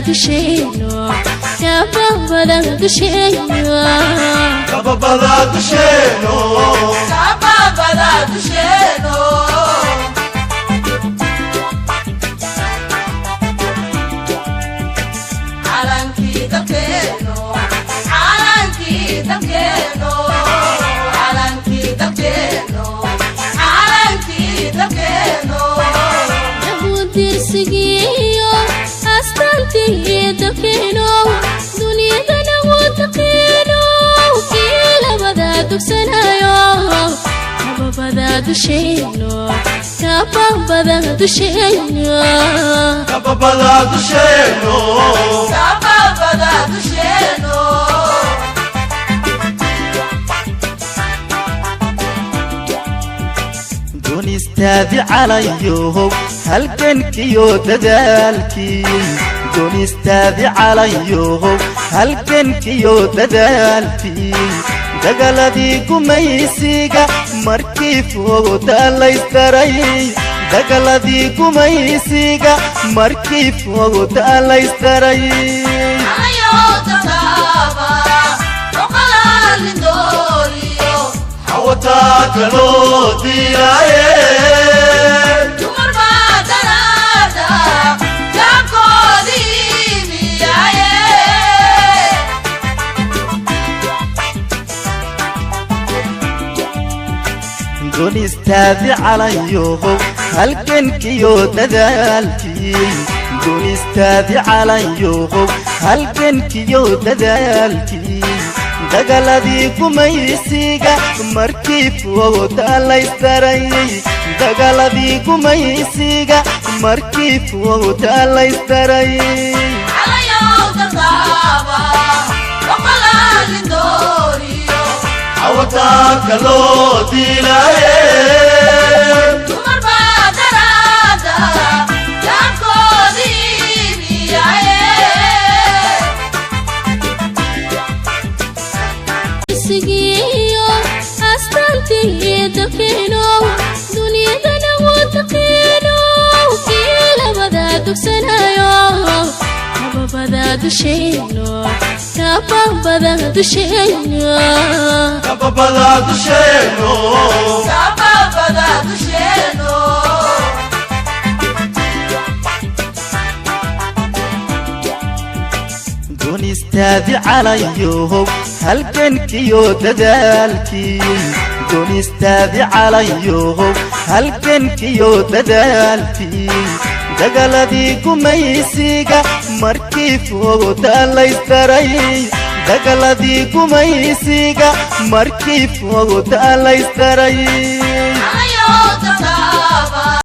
Dusheno, Kababada Dusheno, Kababada Dusheno, Kababada Dusheno. Alanki Dabeno, Alanki Dabeno, Alanki Dabeno, Alanki Dabeno. Yahudir Sigiyo. Dabeno duniyadana wadaqeeno kila wada dugsanayo kababada dusheno kababada dusheno Kababada Dusheno, kababada dusheno Dunistaadi calayo halgankiyo dadaalkii Dunistaadi calayo halgankiyo dadaalkii dagaladii gumaysiga markii fooda laystaray dagaladii gumaysiga markii fooda laystaray ayo dadaba oqalalindoriyo hawata kalo diyaye Dunistaadi calayo halgankiyo dadaalkii Dunistaadi calayo halgankiyo dadaalkii dagaladii gumaysiga markii fooda laystaray dagaladii gumaysiga markii fooda laystaray ayo dadaba oqalalindoriyo hawata kalo dilaye tumar badarada yakodiniyaye sigiyo astantiye dabeno duniyadana wadaqeeno kila wada dugsanayo kababada dusheno kababada dusheno Kababada Dusheno, kababada dusheno Dunistaadi calayo halgankiyo dadaalkii Dunistaadi calayo halgankiyo dadaalkii dagaladii gumaysiga markii fooda laystaray dagaladii gumaysiga markii fooda laystaray ayo dadaba